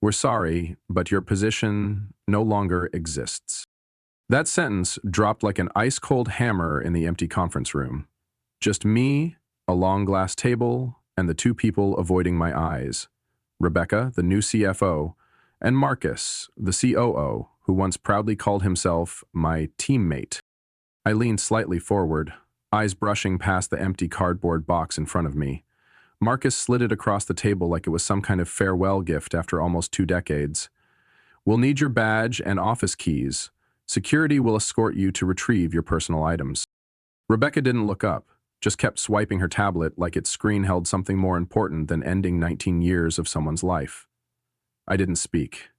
We're sorry, but your position no longer exists. That sentence dropped like an ice-cold hammer in the empty conference room. Just me, a long glass table, and the two people avoiding my eyes. Rebecca, the new CFO, and Marcus, the COO, who once proudly called himself my teammate. I leaned slightly forward, eyes brushing past the empty cardboard box in front of me. Marcus slid it across the table like it was some kind of farewell gift after almost 2 decades. We'll need your badge and office keys. Security will escort you to retrieve your personal items. Rebecca didn't look up, just kept swiping her tablet like its screen held something more important than ending 19 years of someone's life. I didn't speak.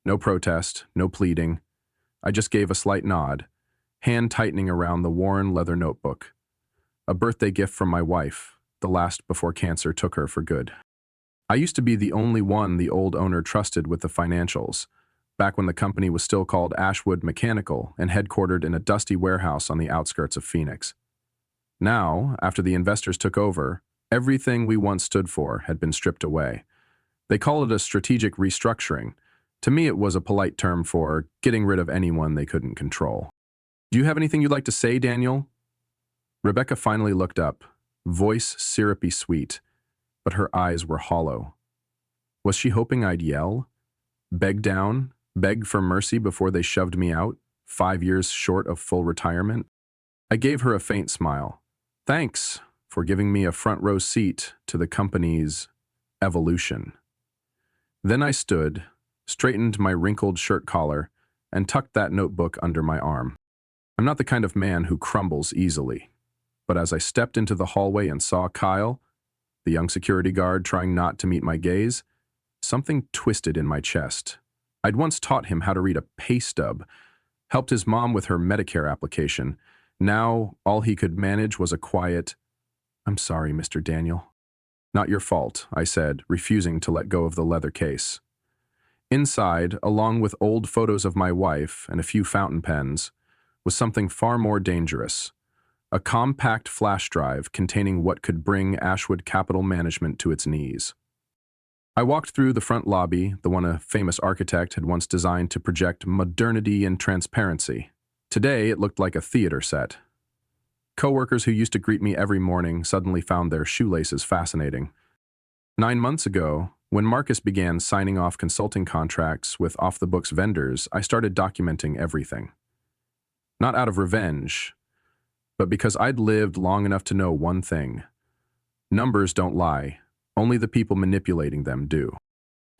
No protest, no pleading. I just gave a slight nod, hand tightening around the worn leather notebook. A birthday gift from my wife, the last before cancer took her for good. I used to be the only one the old owner trusted with the financials, back when the company was still called Ashwood Mechanical and headquartered in a dusty warehouse on the outskirts of Phoenix. Now, after the investors took over, everything we once stood for had been stripped away. They call it a strategic restructuring. To me, it was a polite term for getting rid of anyone they couldn't control. Do you have anything you'd like to say, Daniel? Rebecca finally looked up, voice syrupy sweet, but her eyes were hollow. Was she hoping I'd yell? Beg down? Beg for mercy before they shoved me out, 5 years short of full retirement? I gave her a faint smile. Thanks for giving me a front row seat to the company's evolution. Then I stood, straightened my wrinkled shirt collar, and tucked that notebook under my arm. I'm not the kind of man who crumbles easily. But as I stepped into the hallway and saw Kyle, the young security guard trying not to meet my gaze, something twisted in my chest. I'd once taught him how to read a pay stub, helped his mom with her Medicare application. Now, all he could manage was a quiet, "I'm sorry, Mr. Daniel." "Not your fault," I said, refusing to let go of the leather case. Inside, along with old photos of my wife and a few fountain pens, was something far more dangerous. A compact flash drive containing what could bring Ashwood Capital Management to its knees. I walked through the front lobby, the one a famous architect had once designed to project modernity and transparency. Today, it looked like a theater set. Coworkers who used to greet me every morning suddenly found their shoelaces fascinating. 9 months ago, when Marcus began signing off consulting contracts with off-the-books vendors, I started documenting everything. Not out of revenge, but because I'd lived long enough to know one thing. Numbers don't lie. Only the people manipulating them do.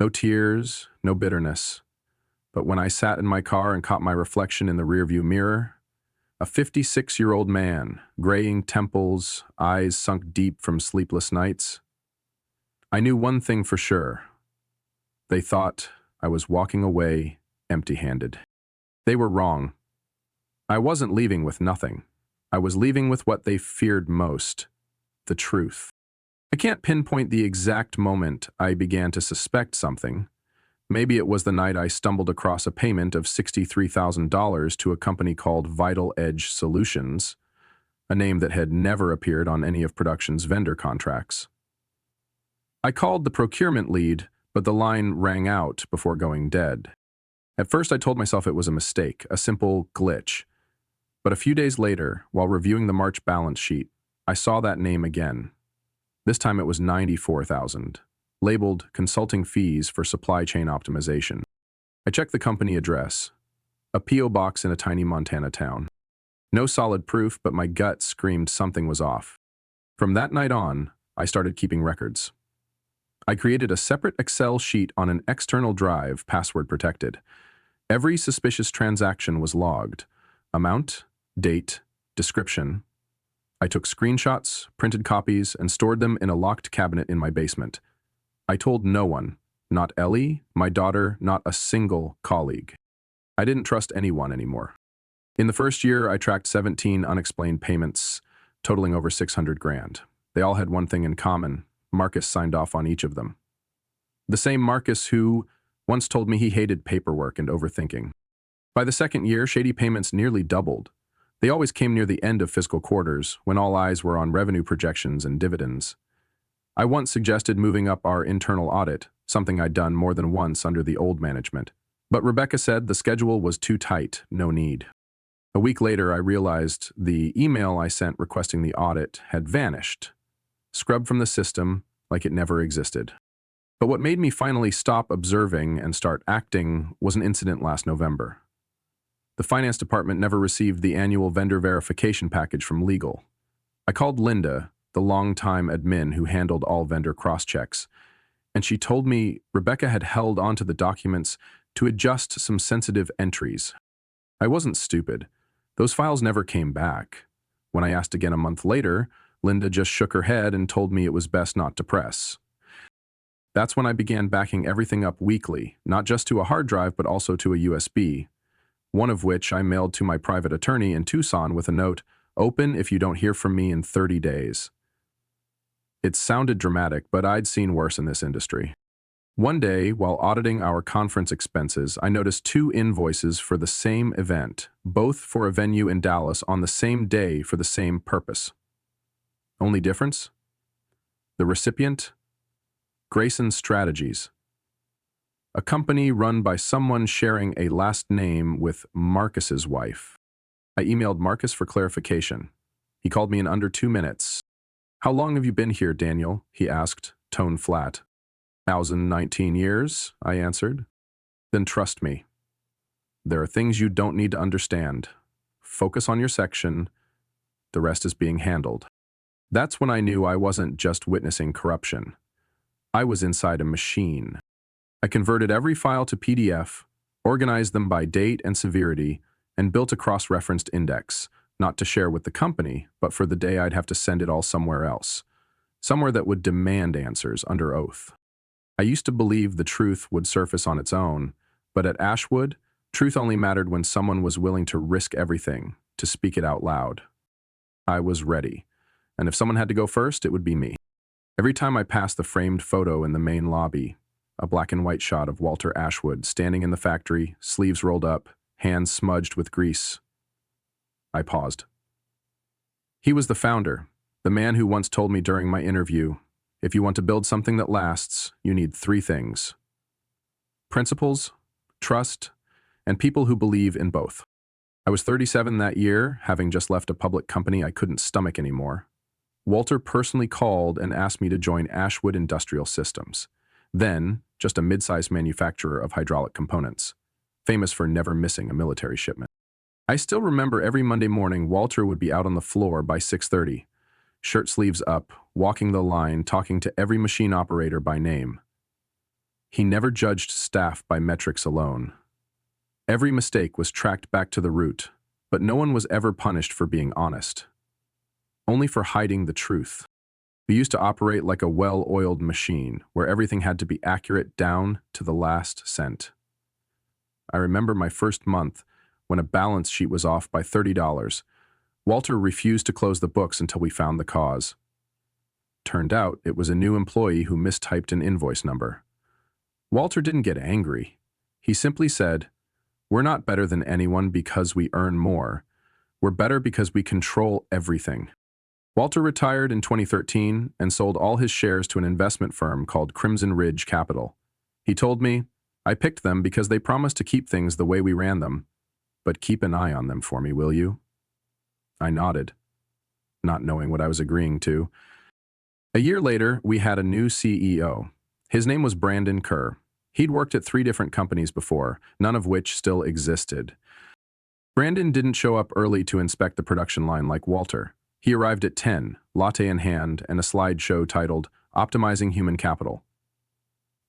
No tears, no bitterness. But when I sat in my car and caught my reflection in the rearview mirror, a 56-year-old man, graying temples, eyes sunk deep from sleepless nights, I knew one thing for sure. They thought I was walking away empty-handed. They were wrong. I wasn't leaving with nothing. I was leaving with what they feared most, the truth. I can't pinpoint the exact moment I began to suspect something. Maybe it was the night I stumbled across a payment of $63,000 to a company called Vital Edge Solutions, a name that had never appeared on any of production's vendor contracts. I called the procurement lead, but the line rang out before going dead. At first I told myself it was a mistake, a simple glitch. But a few days later, while reviewing the March balance sheet, I saw that name again. This time it was $94,000, labeled consulting fees for supply chain optimization. I checked the company address, a P.O. box in a tiny Montana town. No solid proof, but my gut screamed something was off. From that night on, I started keeping records. I created a separate Excel sheet on an external drive, password protected. Every suspicious transaction was logged. Amount, date, description. I took screenshots, printed copies, and stored them in a locked cabinet in my basement. I told no one, not Ellie, my daughter, not a single colleague. I didn't trust anyone anymore. In the first year, I tracked 17 unexplained payments, totaling over 600 grand. They all had one thing in common. Marcus signed off on each of them. The same Marcus who once told me he hated paperwork and overthinking. By the second year, shady payments nearly doubled. They always came near the end of fiscal quarters, when all eyes were on revenue projections and dividends. I once suggested moving up our internal audit, something I'd done more than once under the old management. But Rebecca said the schedule was too tight, no need. A week later, I realized the email I sent requesting the audit had vanished, scrubbed from the system like it never existed. But what made me finally stop observing and start acting was an incident last November. The finance department never received the annual vendor verification package from legal. I called Linda, the longtime admin who handled all vendor cross-checks, and she told me Rebecca had held onto the documents to adjust some sensitive entries. I wasn't stupid. Those files never came back. When I asked again a month later, Linda just shook her head and told me it was best not to press. That's when I began backing everything up weekly, not just to a hard drive but also to a USB, one of which I mailed to my private attorney in Tucson with a note, "Open if you don't hear from me in 30 days. It sounded dramatic, but I'd seen worse in this industry. One day, while auditing our conference expenses, I noticed 2 invoices for the same event, both for a venue in Dallas on the same day for the same purpose. Only difference? The recipient? Grayson Strategies, a company run by someone sharing a last name with Marcus's wife. I emailed Marcus for clarification. He called me in under 2 minutes. "How long have you been here, Daniel?" he asked, tone flat. 2019 years, I answered. "Then trust me. There are things you don't need to understand. Focus on your section. The rest is being handled." That's when I knew I wasn't just witnessing corruption. I was inside a machine. I converted every file to PDF, organized them by date and severity, and built a cross-referenced index, not to share with the company, but for the day I'd have to send it all somewhere else, somewhere that would demand answers under oath. I used to believe the truth would surface on its own, but at Ashwood, truth only mattered when someone was willing to risk everything, to speak it out loud. I was ready, and if someone had to go first, it would be me. Every time I passed the framed photo in the main lobby, a black and white shot of Walter Ashwood standing in the factory, sleeves rolled up, hands smudged with grease, I paused. He was the founder, the man who once told me during my interview, "If you want to build something that lasts, you need 3 things: principles, trust, and people who believe in both." I was 37 that year, having just left a public company I couldn't stomach anymore. Walter personally called and asked me to join Ashwood Industrial Systems, then just a mid-sized manufacturer of hydraulic components, famous for never missing a military shipment. I still remember every Monday morning Walter would be out on the floor by 6:30, shirt sleeves up, walking the line, talking to every machine operator by name. He never judged staff by metrics alone. Every mistake was tracked back to the root, but no one was ever punished for being honest, only for hiding the truth. We used to operate like a well-oiled machine, where everything had to be accurate down to the last cent. I remember my first month, when a balance sheet was off by $30, Walter refused to close the books until we found the cause. Turned out it was a new employee who mistyped an invoice number. Walter didn't get angry. He simply said, "We're not better than anyone because we earn more. We're better because we control everything." Walter retired in 2013 and sold all his shares to an investment firm called Crimson Ridge Capital. He told me, "I picked them because they promised to keep things the way we ran them. But keep an eye on them for me, will you?" I nodded, not knowing what I was agreeing to. A year later, we had a new CEO. His name was Brandon Kerr. He'd worked at 3 different companies before, none of which still existed. Brandon didn't show up early to inspect the production line like Walter. He arrived at 10, latte in hand, and a slideshow titled Optimizing Human Capital.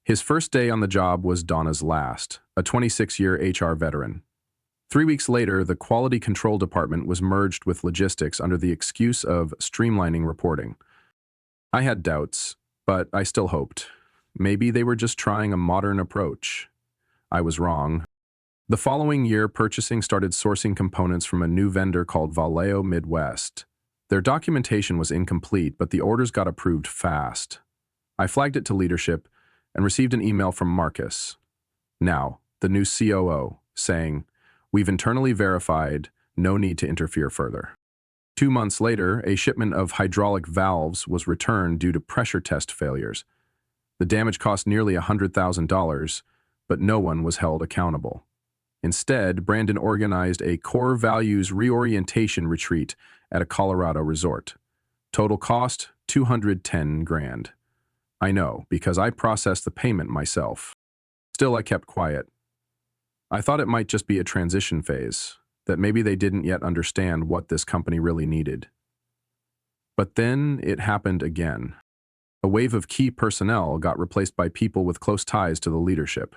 His first day on the job was Donna's last, a 26-year HR veteran. 3 weeks later, the quality control department was merged with logistics under the excuse of streamlining reporting. I had doubts, but I still hoped. Maybe they were just trying a modern approach. I was wrong. The following year, purchasing started sourcing components from a new vendor called Vallejo Midwest. Their documentation was incomplete, but the orders got approved fast. I flagged it to leadership and received an email from Marcus, now the new COO, saying, "We've internally verified, no need to interfere further." 2 months later, a shipment of hydraulic valves was returned due to pressure test failures. The damage cost nearly $100,000, but no one was held accountable. Instead, Brandon organized a core values reorientation retreat at a Colorado resort. Total cost, 210 grand. I know, because I processed the payment myself. Still, I kept quiet. I thought it might just be a transition phase, that maybe they didn't yet understand what this company really needed. But then it happened again. A wave of key personnel got replaced by people with close ties to the leadership.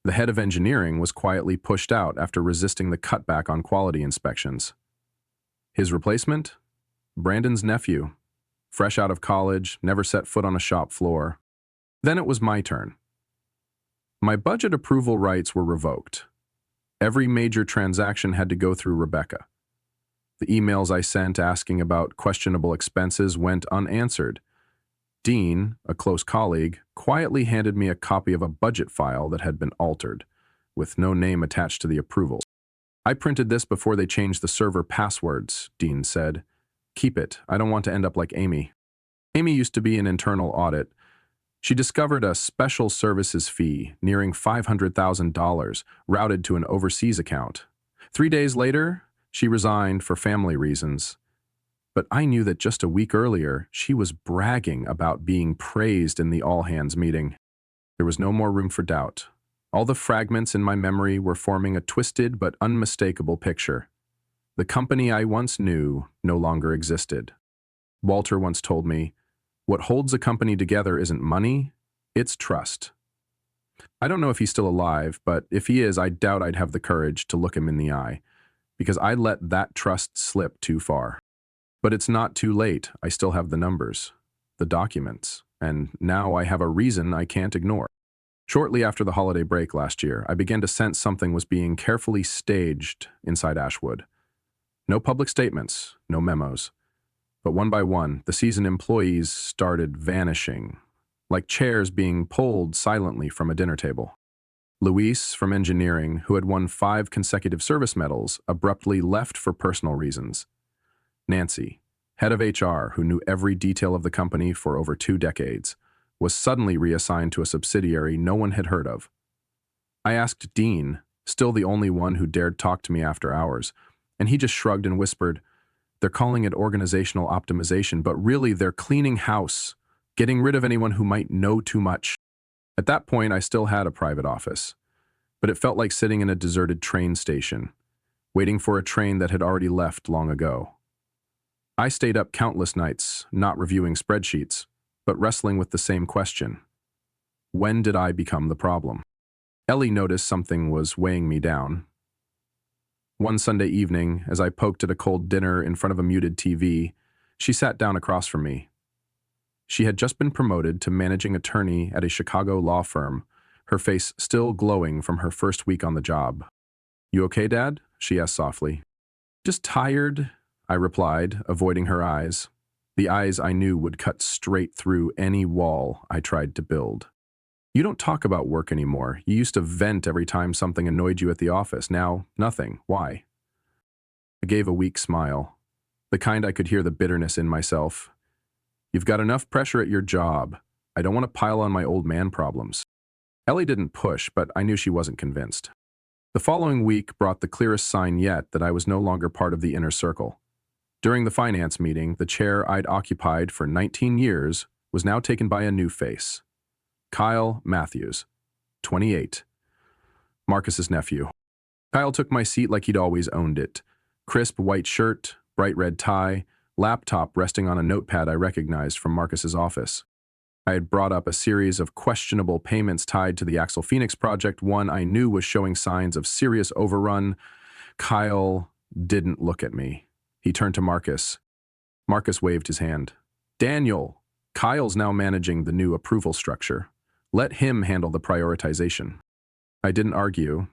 The head of engineering was quietly pushed out after resisting the cutback on quality inspections. His replacement? Brandon's nephew. Fresh out of college, never set foot on a shop floor. Then it was my turn. My budget approval rights were revoked. Every major transaction had to go through Rebecca. The emails I sent asking about questionable expenses went unanswered. Dean, a close colleague, quietly handed me a copy of a budget file that had been altered, with no name attached to the approvals. I printed this before they changed the server passwords, Dean said. Keep it, I don't want to end up like Amy. Amy used to be in internal audit. She discovered a special services fee nearing $500,000 routed to an overseas account. 3 days later, she resigned for family reasons. But I knew that just a week earlier, she was bragging about being praised in the all-hands meeting. There was no more room for doubt. All the fragments in my memory were forming a twisted but unmistakable picture. The company I once knew no longer existed. Walter once told me, "What holds a company together isn't money, it's trust." I don't know if he's still alive, but if he is, I doubt I'd have the courage to look him in the eye, because I let that trust slip too far. But it's not too late. I still have the numbers, the documents, and now I have a reason I can't ignore. Shortly after the holiday break last year, I began to sense something was being carefully staged inside Ashwood. No public statements, no memos. But one by one, the seasoned employees started vanishing, like chairs being pulled silently from a dinner table. Luis, from engineering, who had won 5 consecutive service medals, abruptly left for personal reasons. Nancy, head of HR, who knew every detail of the company for over 2 decades, was suddenly reassigned to a subsidiary no one had heard of. I asked Dean, still the only one who dared talk to me after hours, and he just shrugged and whispered, "They're calling it organizational optimization, but really they're cleaning house, getting rid of anyone who might know too much." At that point, I still had a private office, but it felt like sitting in a deserted train station, waiting for a train that had already left long ago. I stayed up countless nights, not reviewing spreadsheets, but wrestling with the same question. When did I become the problem? Ellie noticed something was weighing me down. One Sunday evening, as I poked at a cold dinner in front of a muted TV, she sat down across from me. She had just been promoted to managing attorney at a Chicago law firm, her face still glowing from her first week on the job. "You okay, Dad?" she asked softly. "Just tired," I replied, avoiding her eyes, the eyes I knew would cut straight through any wall I tried to build. "You don't talk about work anymore. You used to vent every time something annoyed you at the office. Now, nothing. Why?" I gave a weak smile, the kind I could hear the bitterness in myself. "You've got enough pressure at your job. I don't want to pile on my old man problems." Ellie didn't push, but I knew she wasn't convinced. The following week brought the clearest sign yet that I was no longer part of the inner circle. During the finance meeting, the chair I'd occupied for 19 years was now taken by a new face. Kyle Matthews, 28. Marcus's nephew. Kyle took my seat like he'd always owned it. Crisp white shirt, bright red tie, laptop resting on a notepad I recognized from Marcus's office. I had brought up a series of questionable payments tied to the Axel Phoenix project, one I knew was showing signs of serious overrun. Kyle didn't look at me. He turned to Marcus. Marcus waved his hand. "Daniel, Kyle's now managing the new approval structure. Let him handle the prioritization." I didn't argue.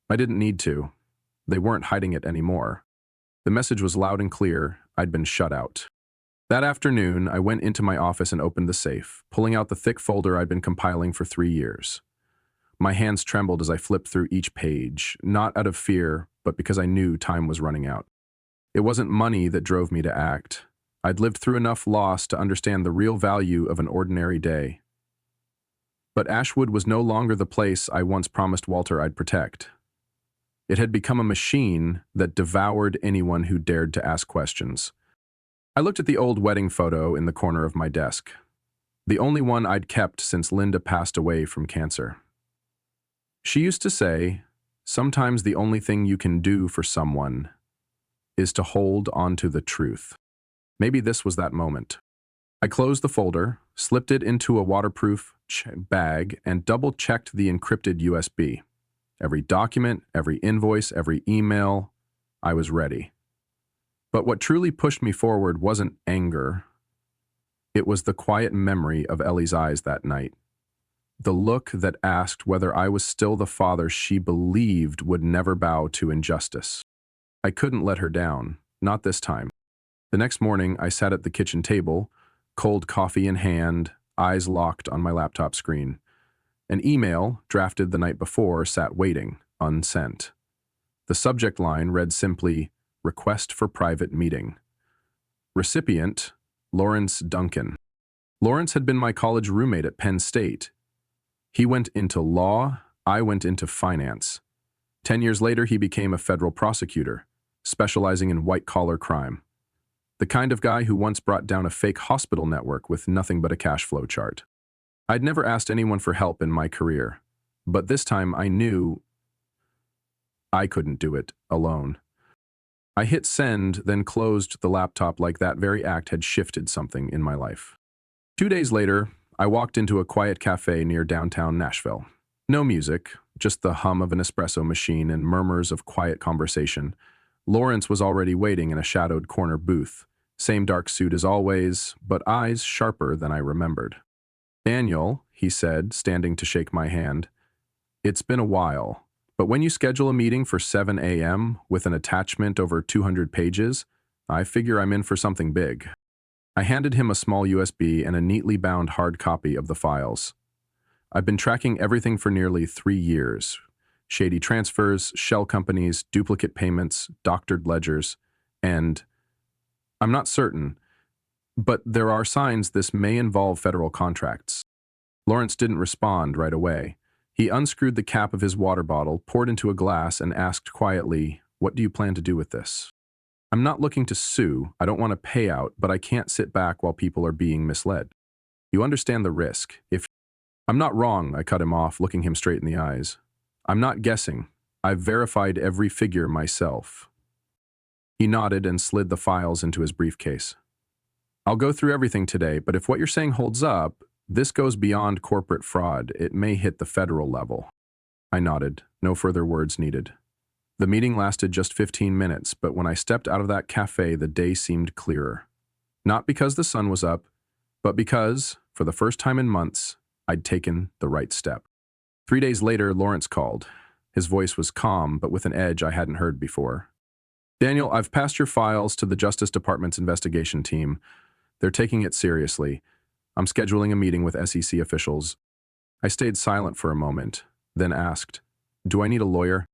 I didn't need to. They weren't hiding it anymore. The message was loud and clear. I'd been shut out. That afternoon, I went into my office and opened the safe, pulling out the thick folder I'd been compiling for 3 years. My hands trembled as I flipped through each page, not out of fear, but because I knew time was running out. It wasn't money that drove me to act. I'd lived through enough loss to understand the real value of an ordinary day. But Ashwood was no longer the place I once promised Walter I'd protect. It had become a machine that devoured anyone who dared to ask questions. I looked at the old wedding photo in the corner of my desk, the only one I'd kept since Linda passed away from cancer. She used to say, sometimes the only thing you can do for someone is to hold onto the truth. Maybe this was that moment. I closed the folder, slipped it into a waterproof bag, and double-checked the encrypted USB. Every document, every invoice, every email, I was ready. But what truly pushed me forward wasn't anger. It was the quiet memory of Ellie's eyes that night. The look that asked whether I was still the father she believed would never bow to injustice. I couldn't let her down, not this time. The next morning, I sat at the kitchen table, cold coffee in hand, eyes locked on my laptop screen. An email, drafted the night before, sat waiting, unsent. The subject line read simply, "Request for private meeting." Recipient, Lawrence Duncan. Lawrence had been my college roommate at Penn State. He went into law, I went into finance. 10 years later, he became a federal prosecutor, specializing in white-collar crime. The kind of guy who once brought down a fake hospital network with nothing but a cash flow chart. I'd never asked anyone for help in my career, but this time I knew I couldn't do it alone. I hit send, then closed the laptop like that very act had shifted something in my life. 2 days later, I walked into a quiet cafe near downtown Nashville. No music, just the hum of an espresso machine and murmurs of quiet conversation. Lawrence was already waiting in a shadowed corner booth. Same dark suit as always, but eyes sharper than I remembered. "Daniel," he said, standing to shake my hand, "it's been a while. But when you schedule a meeting for 7 a.m. with an attachment over 200 pages, I figure I'm in for something big." I handed him a small USB and a neatly bound hard copy of the files. I've been tracking everything for nearly 3 years. Shady transfers, shell companies, duplicate payments, doctored ledgers, and I'm not certain, but there are signs this may involve federal contracts. Lawrence didn't respond right away. He unscrewed the cap of his water bottle, poured into a glass, and asked quietly, "What do you plan to do with this?" "I'm not looking to sue. I don't want a payout, but I can't sit back while people are being misled. You understand the risk. If I'm not wrong," I cut him off, looking him straight in the eyes. "I'm not guessing. I've verified every figure myself." He nodded and slid the files into his briefcase. "I'll go through everything today, but if what you're saying holds up, this goes beyond corporate fraud. It may hit the federal level." I nodded. No further words needed. The meeting lasted just 15 minutes, but when I stepped out of that cafe, the day seemed clearer. Not because the sun was up, but because, for the first time in months, I'd taken the right step. 3 days later, Lawrence called. His voice was calm, but with an edge I hadn't heard before. "Daniel, I've passed your files to the Justice Department's investigation team. They're taking it seriously. I'm scheduling a meeting with SEC officials." I stayed silent for a moment, then asked, "Do I need a lawyer?"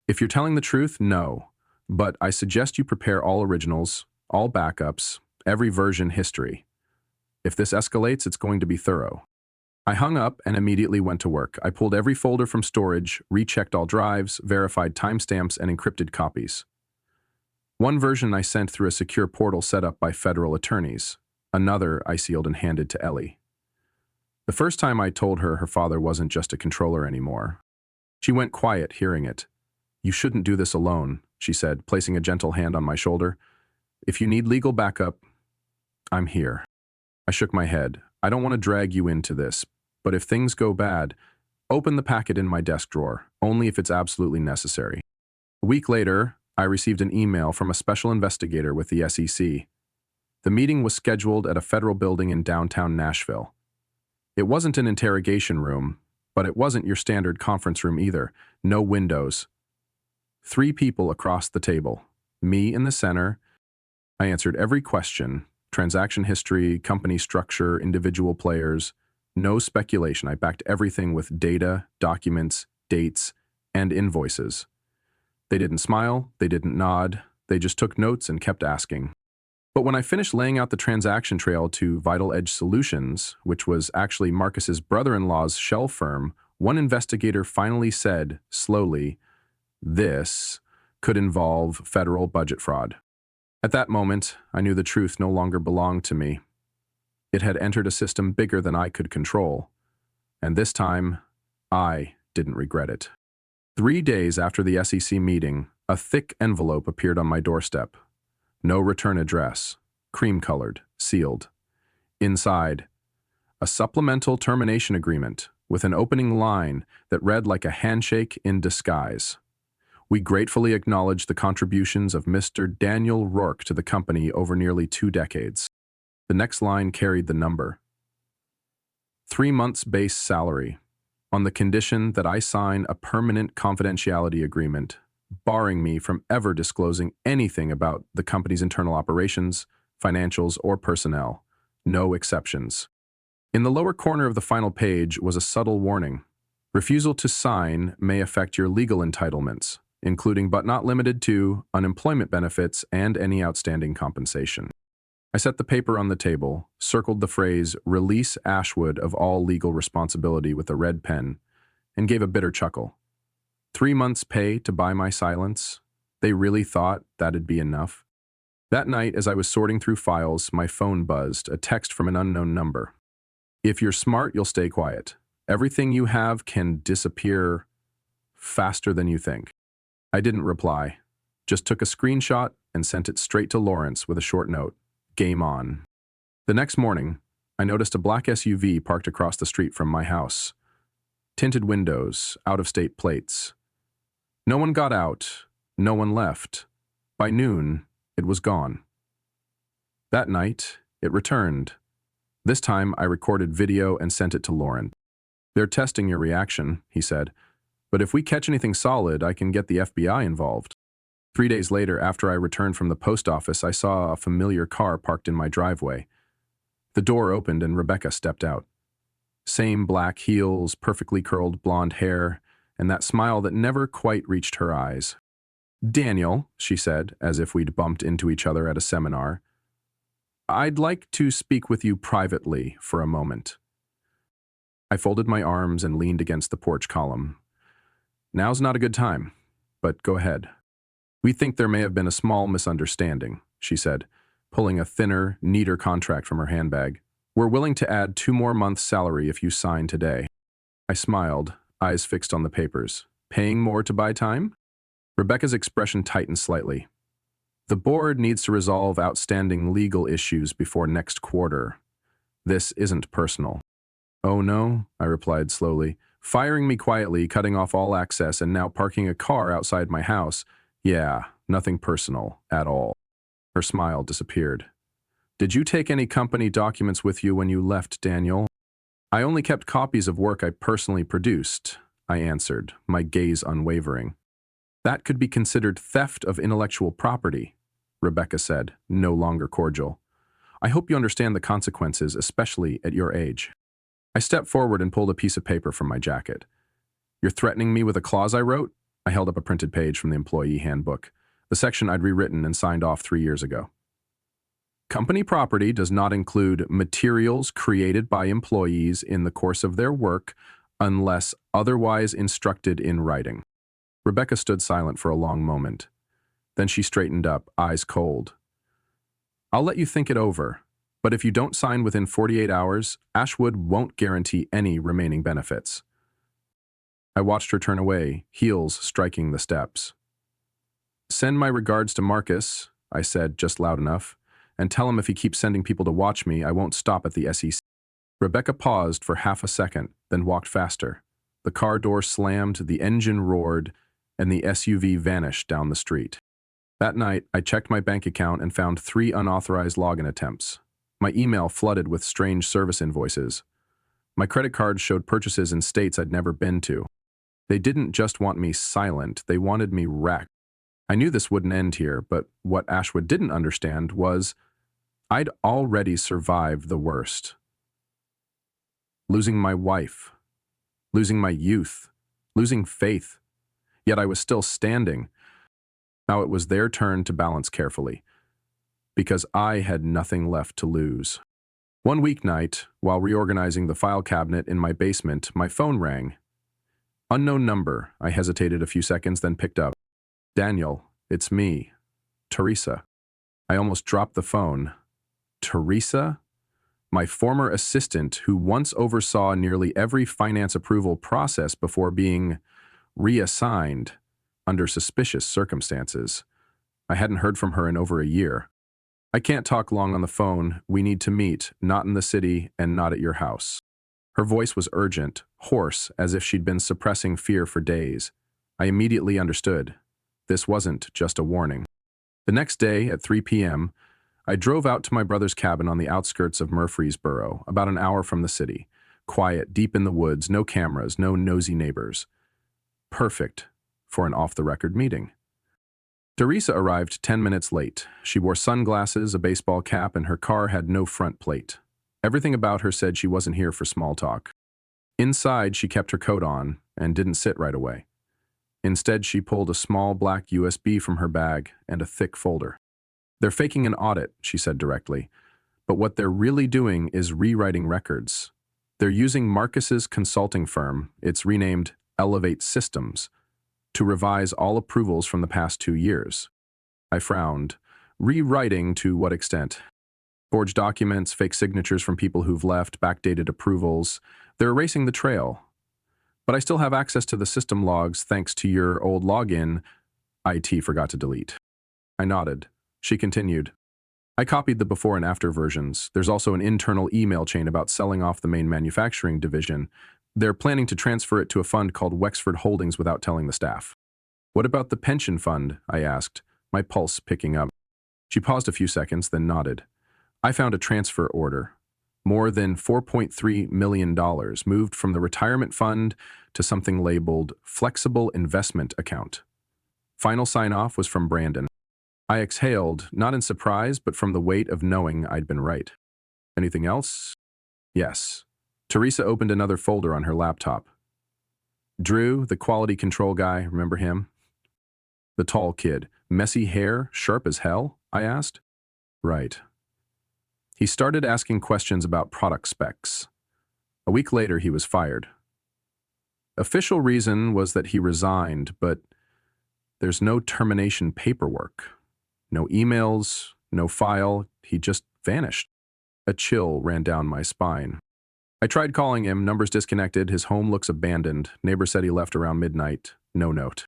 "If you're telling the truth, no. But I suggest you prepare all originals, all backups, every version history. If this escalates, it's going to be thorough." I hung up and immediately went to work. I pulled every folder from storage, rechecked all drives, verified timestamps, and encrypted copies. One version I sent through a secure portal set up by federal attorneys. Another I sealed and handed to Ellie. The first time I told her father wasn't just a controller anymore. She went quiet hearing it. "You shouldn't do this alone," she said, placing a gentle hand on my shoulder. "If you need legal backup, I'm here." I shook my head. "I don't want to drag you into this, but if things go bad, open the packet in my desk drawer, only if it's absolutely necessary." A week later, I received an email from a special investigator with the SEC. The meeting was scheduled at a federal building in downtown Nashville. It wasn't an interrogation room, but it wasn't your standard conference room either. No windows. 3 people across the table. Me in the center. I answered every question: transaction history, company structure, individual players. No speculation. I backed everything with data, documents, dates, and invoices. They didn't smile, they didn't nod, they just took notes and kept asking. But when I finished laying out the transaction trail to Vital Edge Solutions, which was actually Marcus's brother-in-law's shell firm, one investigator finally said, slowly, "This could involve federal budget fraud." At that moment, I knew the truth no longer belonged to me. It had entered a system bigger than I could control. And this time, I didn't regret it. 3 days after the SEC meeting, a thick envelope appeared on my doorstep. No return address, cream-colored, sealed. Inside, a supplemental termination agreement with an opening line that read like a handshake in disguise. "We gratefully acknowledge the contributions of Mr. Daniel Rourke to the company over nearly 2 decades. The next line carried the number. 3 months base salary, on the condition that I sign a permanent confidentiality agreement, barring me from ever disclosing anything about the company's internal operations, financials, or personnel. No exceptions." In the lower corner of the final page was a subtle warning. "Refusal to sign may affect your legal entitlements, including but not limited to unemployment benefits and any outstanding compensation." I set the paper on the table, circled the phrase "Release Ashwood of all legal responsibility" with a red pen, and gave a bitter chuckle. 3 months' pay to buy my silence? They really thought that'd be enough? That night, as I was sorting through files, my phone buzzed, a text from an unknown number. "If you're smart, you'll stay quiet. Everything you have can disappear faster than you think." I didn't reply, just took a screenshot and sent it straight to Lawrence with a short note. Game on. The next morning, I noticed a black SUV parked across the street from my house. Tinted windows, out-of-state plates. No one got out, no one left. By noon, it was gone. That night, it returned. This time, I recorded video and sent it to Lauren. "They're testing your reaction," he said. "But if we catch anything solid, I can get the FBI involved." 3 days later, after I returned from the post office, I saw a familiar car parked in my driveway. The door opened and Rebecca stepped out. Same black heels, perfectly curled blonde hair, and that smile that never quite reached her eyes. "Daniel," she said, as if we'd bumped into each other at a seminar, "I'd like to speak with you privately for a moment." I folded my arms and leaned against the porch column. "Now's not a good time, but go ahead." "We think there may have been a small misunderstanding," she said, pulling a thinner, neater contract from her handbag. "We're willing to add 2 more months' salary if you sign today." I smiled, eyes fixed on the papers. "Paying more to buy time?" Rebecca's expression tightened slightly. "The board needs to resolve outstanding legal issues before next quarter. This isn't personal." "Oh no," I replied slowly. "Firing me quietly, cutting off all access, and now parking a car outside my house. Yeah, nothing personal at all." Her smile disappeared. "Did you take any company documents with you when you left, Daniel?" "I only kept copies of work I personally produced," I answered, my gaze unwavering. "That could be considered theft of intellectual property," Rebecca said, no longer cordial. "I hope you understand the consequences, especially at your age." I stepped forward and pulled a piece of paper from my jacket. "You're threatening me with a clause I wrote?" I held up a printed page from the employee handbook, the section I'd rewritten and signed off 3 years ago. "Company property does not include materials created by employees in the course of their work unless otherwise instructed in writing." Rebecca stood silent for a long moment. Then she straightened up, eyes cold. "I'll let you think it over, but if you don't sign within 48 hours, Ashwood won't guarantee any remaining benefits." I watched her turn away, heels striking the steps. "Send my regards to Marcus," I said just loud enough, "and tell him if he keeps sending people to watch me, I won't stop at the SEC." Rebecca paused for half a second, then walked faster. The car door slammed, the engine roared, and the SUV vanished down the street. That night, I checked my bank account and found 3 unauthorized login attempts. My email flooded with strange service invoices. My credit cards showed purchases in states I'd never been to. They didn't just want me silent, they wanted me wrecked. I knew this wouldn't end here, but what Ashwood didn't understand was I'd already survived the worst. Losing my wife, losing my youth, losing faith. Yet I was still standing. Now it was their turn to balance carefully. because I had nothing left to lose. One weeknight, while reorganizing the file cabinet in my basement, my phone rang. Unknown number. I hesitated a few seconds, then picked up. Daniel, it's me, Teresa. I almost dropped the phone. Teresa? My former assistant, who once oversaw nearly every finance approval process before being reassigned under suspicious circumstances. I hadn't heard from her in over a year. I can't talk long on the phone. We need to meet, not in the city and not at your house. Her voice was urgent, hoarse, as if she'd been suppressing fear for days. I immediately understood. This wasn't just a warning. The next day, at 3 p.m., I drove out to my brother's cabin on the outskirts of Murfreesboro, about an hour from the city. Quiet, deep in the woods, no cameras, no nosy neighbors. Perfect for an off-the-record meeting. Teresa arrived 10 minutes late. She wore sunglasses, a baseball cap, and her car had no front plate. Everything about her said she wasn't here for small talk. Inside, she kept her coat on and didn't sit right away. Instead, she pulled a small black USB from her bag and a thick folder. They're faking an audit, she said directly, but what they're really doing is rewriting records. They're using Marcus's consulting firm, it's renamed Elevate Systems, to revise all approvals from the past 2 years. I frowned. Rewriting to what extent? Forged documents, fake signatures from people who've left, backdated approvals. They're erasing the trail. But I still have access to the system logs thanks to your old login IT forgot to delete. I nodded. She continued. I copied the before and after versions. There's also an internal email chain about selling off the main manufacturing division. They're planning to transfer it to a fund called Wexford Holdings without telling the staff. What about the pension fund? I asked, my pulse picking up. She paused a few seconds, then nodded. I found a transfer order. More than $4.3 million moved from the retirement fund to something labeled Flexible Investment Account. Final sign-off was from Brandon. I exhaled, not in surprise, but from the weight of knowing I'd been right. Anything else? Yes. Teresa opened another folder on her laptop. Drew, the quality control guy, remember him? The tall kid, messy hair, sharp as hell, I asked. Right. He started asking questions about product specs. A week later, he was fired. Official reason was that he resigned, but there's no termination paperwork. No emails, no file, he just vanished. A chill ran down my spine. I tried calling him, numbers disconnected, his home looks abandoned, neighbor said he left around midnight, no note.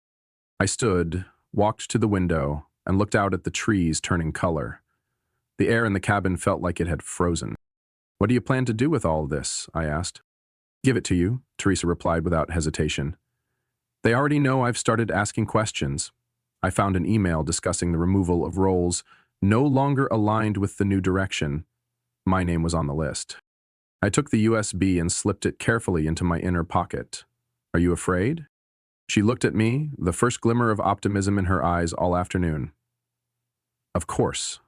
I stood, walked to the window, and looked out at the trees turning color. The air in the cabin felt like it had frozen. What do you plan to do with all this? I asked. Give it to you, Teresa replied without hesitation. They already know I've started asking questions. I found an email discussing the removal of roles no longer aligned with the new direction. My name was on the list. I took the USB and slipped it carefully into my inner pocket. Are you afraid? She looked at me, the first glimmer of optimism in her eyes all afternoon. Of course.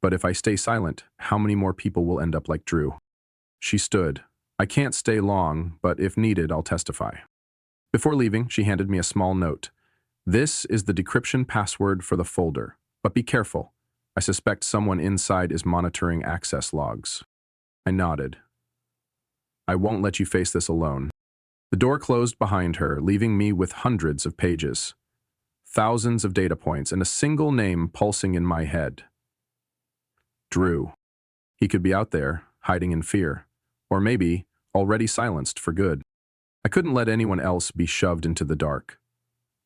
But if I stay silent, how many more people will end up like Drew? She stood. I can't stay long, but if needed, I'll testify. Before leaving, she handed me a small note. This is the decryption password for the folder, but be careful. I suspect someone inside is monitoring access logs. I nodded. I won't let you face this alone. The door closed behind her, leaving me with hundreds of pages, thousands of data points, and a single name pulsing in my head. Drew. He could be out there, hiding in fear, or maybe already silenced for good. I couldn't let anyone else be shoved into the dark.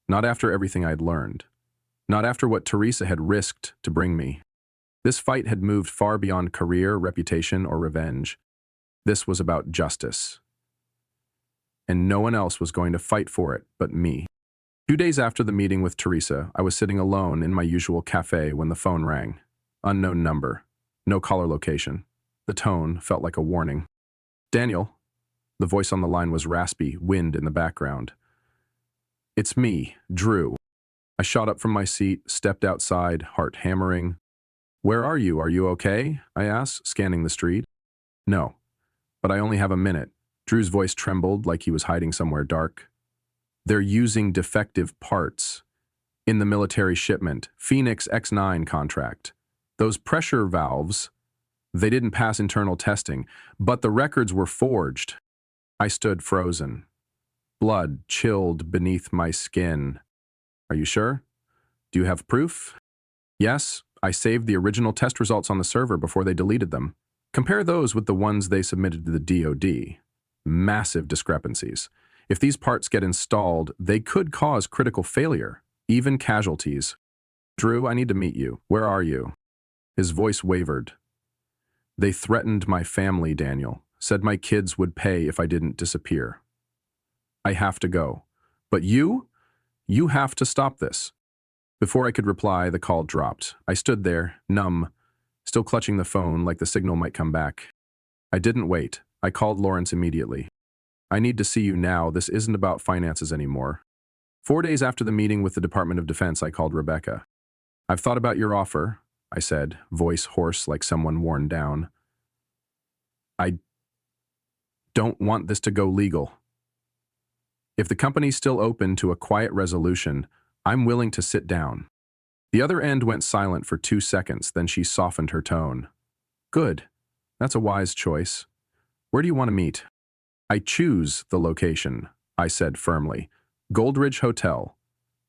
Not after everything I'd learned. Not after what Teresa had risked to bring me. This fight had moved far beyond career, reputation, or revenge. This was about justice. And no one else was going to fight for it but me. 2 days after the meeting with Teresa, I was sitting alone in my usual cafe when the phone rang. Unknown number. No caller location. The tone felt like a warning. Daniel. The voice on the line was raspy, wind in the background. It's me, Drew. I shot up from my seat, stepped outside, heart hammering. Where are you? Are you okay? I asked, scanning the street. No, but I only have a minute. Drew's voice trembled like he was hiding somewhere dark. They're using defective parts. In the military shipment, Phoenix X9 contract. Those pressure valves, they didn't pass internal testing, but the records were forged. I stood frozen. Blood chilled beneath my skin. Are you sure? Do you have proof? Yes, I saved the original test results on the server before they deleted them. Compare those with the ones they submitted to the DoD. Massive discrepancies. If these parts get installed, they could cause critical failure, even casualties. Drew, I need to meet you. Where are you? His voice wavered. They threatened my family, Daniel. Said my kids would pay if I didn't disappear. I have to go. But you have to stop this. Before I could reply, the call dropped. I stood there, numb, still clutching the phone like the signal might come back. I didn't wait. I called Lawrence immediately. I need to see you now. This isn't about finances anymore. 4 days after the meeting with the Department of Defense, I called Rebecca. I've thought about your offer, I said, voice hoarse like someone worn down. I don't want this to go legal. If the company's still open to a quiet resolution, I'm willing to sit down. The other end went silent for 2 seconds, then she softened her tone. Good. That's a wise choice. Where do you want to meet? I choose the location, I said firmly. Goldridge Hotel.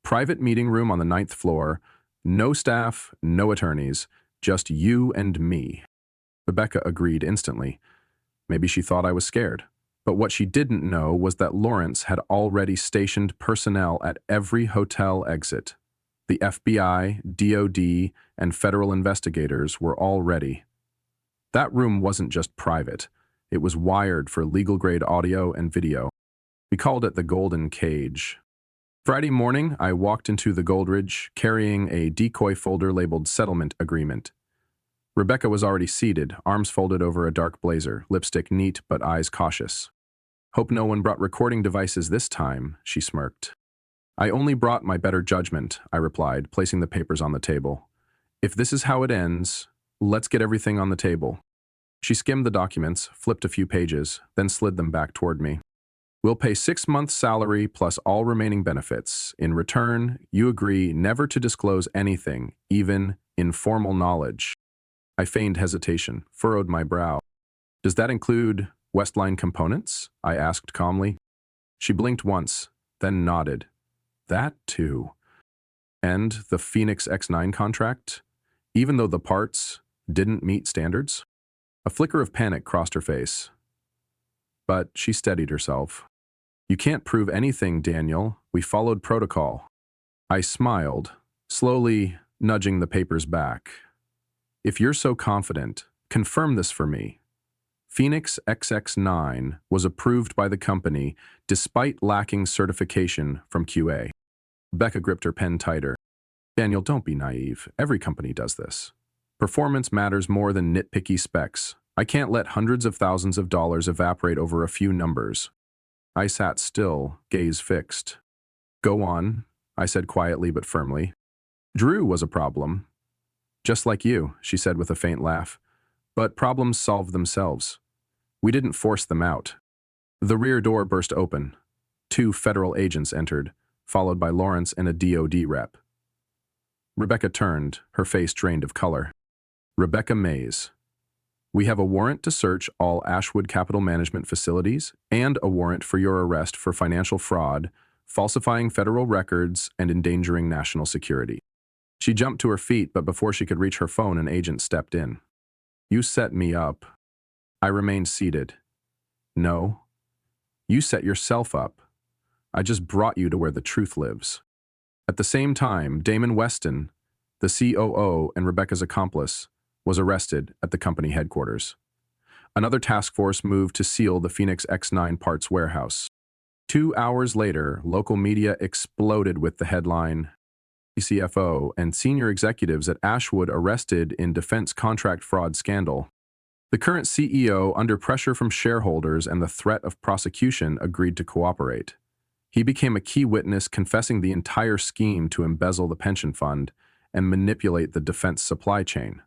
Private meeting room on the 9th floor. No staff, no attorneys, just you and me. Rebecca agreed instantly. Maybe she thought I was scared. But what she didn't know was that Lawrence had already stationed personnel at every hotel exit. The FBI, DoD, and federal investigators were all ready. That room wasn't just private. It was wired for legal-grade audio and video. We called it the Golden Cage. Friday morning, I walked into the Goldridge, carrying a decoy folder labeled Settlement Agreement. Rebecca was already seated, arms folded over a dark blazer, lipstick neat but eyes cautious. Hope no one brought recording devices this time, she smirked. I only brought my better judgment, I replied, placing the papers on the table. If this is how it ends, let's get everything on the table. She skimmed the documents, flipped a few pages, then slid them back toward me. We'll pay 6 months' salary plus all remaining benefits. In return, you agree never to disclose anything, even informal knowledge. I feigned hesitation, furrowed my brow. Does that include Westline components? I asked calmly. She blinked once, then nodded. That too. And the Phoenix X9 contract? Even though the parts didn't meet standards? A flicker of panic crossed her face. But she steadied herself. You can't prove anything, Daniel. We followed protocol. I smiled, slowly nudging the papers back. If you're so confident, confirm this for me. Phoenix XX9 was approved by the company despite lacking certification from QA. Becca gripped her pen tighter. Daniel, don't be naive. Every company does this. Performance matters more than nitpicky specs. I can't let hundreds of thousands of dollars evaporate over a few numbers. I sat still, gaze fixed. Go on, I said quietly but firmly. Drew was a problem. Just like you, she said with a faint laugh. But problems solve themselves. We didn't force them out. The rear door burst open. 2 federal agents entered, followed by Lawrence and a DoD rep. Rebecca turned, her face drained of color. Rebecca Mays. We have a warrant to search all Ashwood Capital Management facilities and a warrant for your arrest for financial fraud, falsifying federal records, and endangering national security. She jumped to her feet, but before she could reach her phone, an agent stepped in. You set me up. I remained seated. No. You set yourself up. I just brought you to where the truth lives. At the same time, Damon Weston, the COO and Rebecca's accomplice, was arrested at the company headquarters. Another task force moved to seal the Phoenix X9 parts warehouse. 2 hours later, local media exploded with the headline, CFO and senior executives at Ashwood arrested in defense contract fraud scandal. The current CEO, under pressure from shareholders and the threat of prosecution, agreed to cooperate. He became a key witness, confessing the entire scheme to embezzle the pension fund and manipulate the defense supply chain.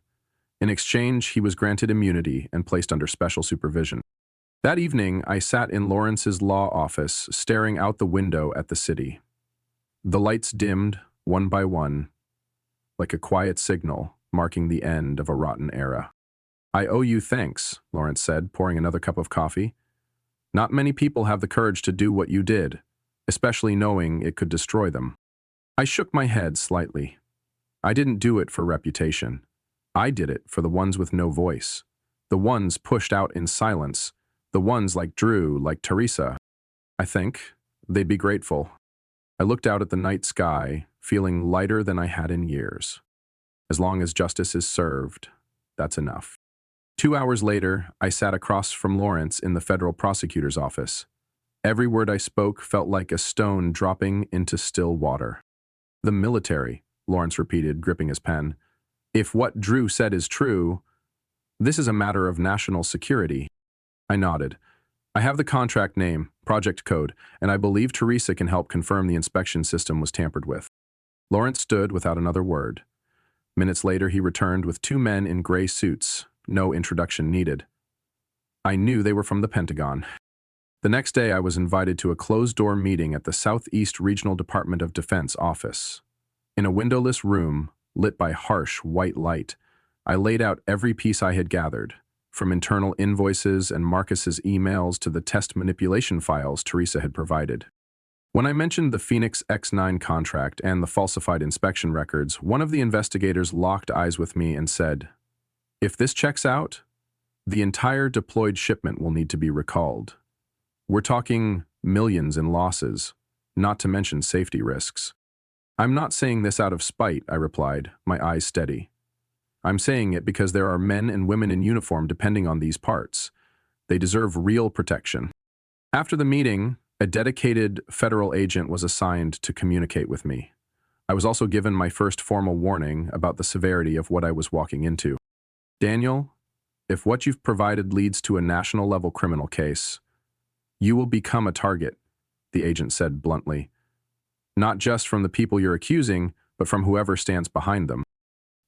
In exchange, he was granted immunity and placed under special supervision. That evening, I sat in Lawrence's law office, staring out the window at the city. The lights dimmed, one by one. Like a quiet signal, marking the end of a rotten era. "I owe you thanks," Lawrence said, pouring another cup of coffee. "Not many people have the courage to do what you did, especially knowing it could destroy them." I shook my head slightly. I didn't do it for reputation. I did it for the ones with no voice, the ones pushed out in silence, the ones like Drew, like Teresa. I think they'd be grateful. I looked out at the night sky, feeling lighter than I had in years. As long as justice is served, that's enough. 2 hours later, I sat across from Lawrence in the federal prosecutor's office. Every word I spoke felt like a stone dropping into still water. "The military," Lawrence repeated, gripping his pen. "If what Drew said is true, this is a matter of national security." I nodded. "I have the contract name, project code, and I believe Teresa can help confirm the inspection system was tampered with." Lawrence stood without another word. Minutes later, he returned with 2 men in gray suits. No introduction needed. I knew they were from the Pentagon. The next day, I was invited to a closed-door meeting at the Southeast Regional Department of Defense office. In a windowless room, lit by harsh white light, I laid out every piece I had gathered, from internal invoices and Marcus's emails to the test manipulation files Teresa had provided. When I mentioned the Phoenix X9 contract and the falsified inspection records, one of the investigators locked eyes with me and said, "If this checks out, the entire deployed shipment will need to be recalled. We're talking millions in losses, not to mention safety risks." "I'm not saying this out of spite," I replied, my eyes steady. "I'm saying it because there are men and women in uniform depending on these parts. They deserve real protection." After the meeting, a dedicated federal agent was assigned to communicate with me. I was also given my first formal warning about the severity of what I was walking into. "Daniel, if what you've provided leads to a national-level criminal case, you will become a target," the agent said bluntly. "Not just from the people you're accusing, but from whoever stands behind them."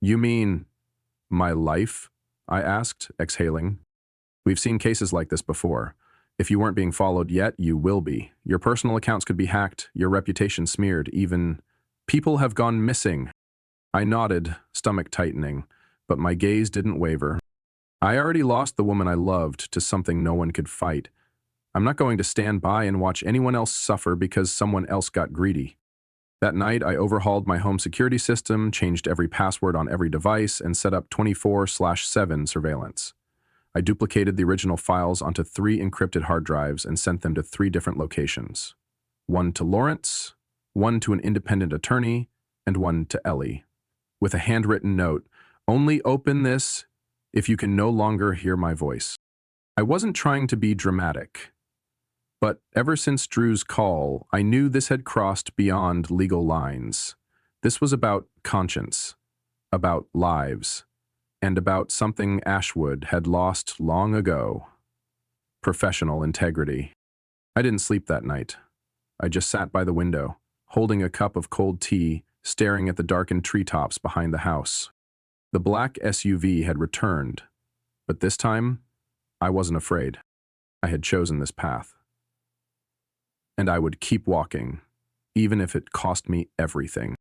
"You mean my life?" I asked, exhaling. "We've seen cases like this before. If you weren't being followed yet, you will be. Your personal accounts could be hacked, your reputation smeared, even people have gone missing." I nodded, stomach tightening, but my gaze didn't waver. I already lost the woman I loved to something no one could fight. I'm not going to stand by and watch anyone else suffer because someone else got greedy. That night, I overhauled my home security system, changed every password on every device, and set up 24/7 surveillance. I duplicated the original files onto 3 encrypted hard drives and sent them to 3 different locations. One to Lawrence, one to an independent attorney, and one to Ellie. With a handwritten note, "Only open this if you can no longer hear my voice." I wasn't trying to be dramatic. But ever since Drew's call, I knew this had crossed beyond legal lines. This was about conscience, about lives, and about something Ashwood had lost long ago: professional integrity. I didn't sleep that night. I just sat by the window, holding a cup of cold tea, staring at the darkened treetops behind the house. The black SUV had returned, but this time, I wasn't afraid. I had chosen this path. And I would keep walking, even if it cost me everything.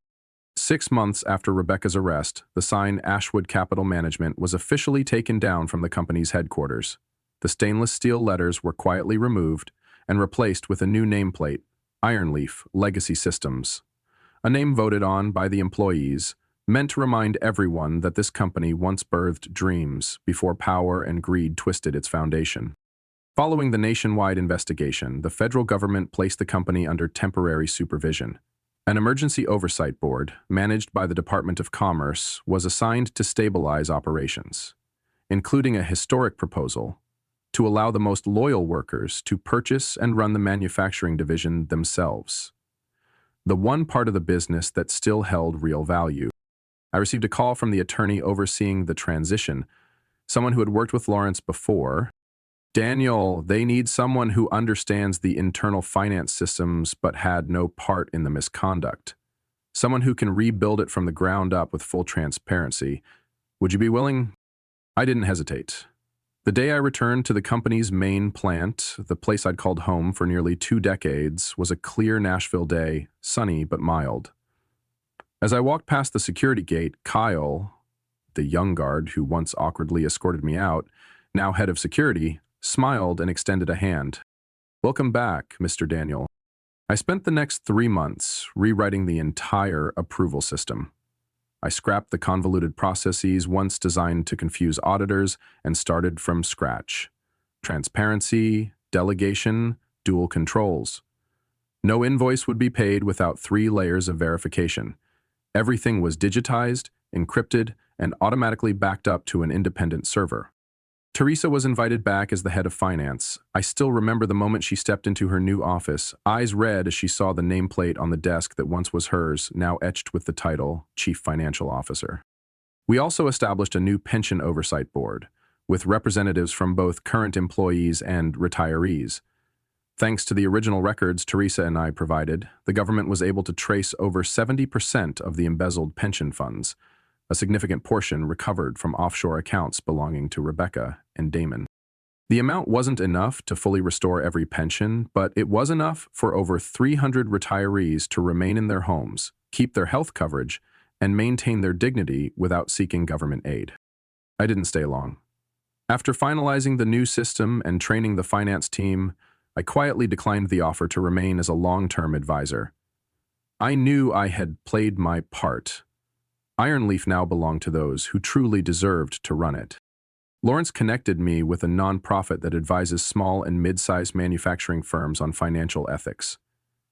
6 months after Rebecca's arrest, the sign Ashwood Capital Management was officially taken down from the company's headquarters. The stainless steel letters were quietly removed and replaced with a new nameplate, Ironleaf Legacy Systems. A name voted on by the employees, meant to remind everyone that this company once birthed dreams before power and greed twisted its foundation. Following the nationwide investigation, the federal government placed the company under temporary supervision. An emergency oversight board, managed by the Department of Commerce, was assigned to stabilize operations, including a historic proposal to allow the most loyal workers to purchase and run the manufacturing division themselves, the one part of the business that still held real value. I received a call from the attorney overseeing the transition, someone who had worked with Lawrence before. "Daniel, they need someone who understands the internal finance systems but had no part in the misconduct. Someone who can rebuild it from the ground up with full transparency. Would you be willing?" I didn't hesitate. The day I returned to the company's main plant, the place I'd called home for nearly 2 decades, was a clear Nashville day, sunny but mild. As I walked past the security gate, Kyle, The young guard, who once awkwardly escorted me out, now head of security, smiled and extended a hand. "Welcome back, Mr. Daniel." I spent the next 3 months rewriting the entire approval system. I scrapped the convoluted processes once designed to confuse auditors and started from scratch. Transparency, delegation, dual controls. No invoice would be paid without 3 layers of verification. Everything was digitized, encrypted, and automatically backed up to an independent server. Teresa was invited back as the head of finance. I still remember the moment she stepped into her new office, eyes red as she saw the nameplate on the desk that once was hers, now etched with the title Chief Financial Officer. We also established a new pension oversight board, with representatives from both current employees and retirees. Thanks to the original records Teresa and I provided, the government was able to trace over 70% of the embezzled pension funds, a significant portion recovered from offshore accounts belonging to Rebecca and Damon. The amount wasn't enough to fully restore every pension, but it was enough for over 300 retirees to remain in their homes, keep their health coverage, and maintain their dignity without seeking government aid. I didn't stay long. After finalizing the new system and training the finance team, I quietly declined the offer to remain as a long-term advisor. I knew I had played my part. Ironleaf now belonged to those who truly deserved to run it. Lawrence connected me with a nonprofit that advises small and mid-sized manufacturing firms on financial ethics.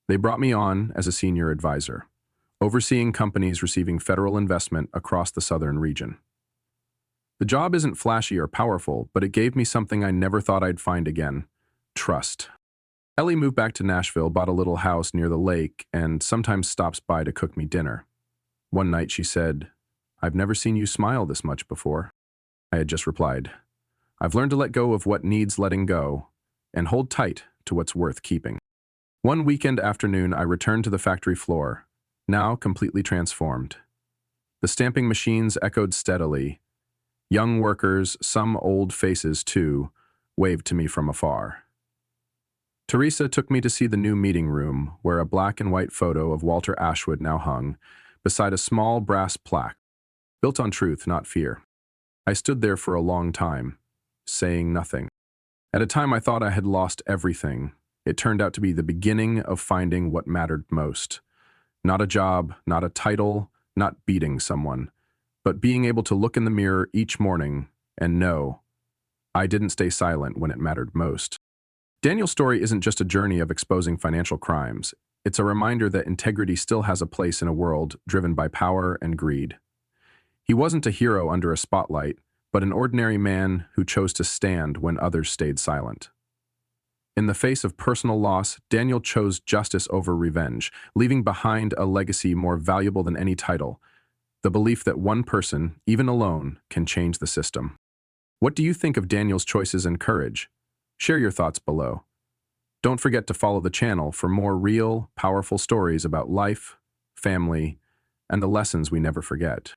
They brought me on as a senior advisor, overseeing companies receiving federal investment across the southern region. The job isn't flashy or powerful, but it gave me something I never thought I'd find again: trust. Ellie moved back to Nashville, bought a little house near the lake, and sometimes stops by to cook me dinner. One night she said, "I've never seen you smile this much before." I had just replied, "I've learned to let go of what needs letting go and hold tight to what's worth keeping." One weekend afternoon, I returned to the factory floor, now completely transformed. The stamping machines echoed steadily. Young workers, some old faces too, waved to me from afar. Teresa took me to see the new meeting room, where a black and white photo of Walter Ashwood now hung, beside a small brass plaque, built on truth, not fear. I stood there for a long time, saying nothing. At a time I thought I had lost everything, it turned out to be the beginning of finding what mattered most. Not a job, not a title, not beating someone, but being able to look in the mirror each morning and know I didn't stay silent when it mattered most. Daniel's story isn't just a journey of exposing financial crimes. It's a reminder that integrity still has a place in a world driven by power and greed. He wasn't a hero under a spotlight, but an ordinary man who chose to stand when others stayed silent. In the face of personal loss, Daniel chose justice over revenge, leaving behind a legacy more valuable than any title: the belief that one person, even alone, can change the system. What do you think of Daniel's choices and courage? Share your thoughts below. Don't forget to follow the channel for more real, powerful stories about life, family, and the lessons we never forget.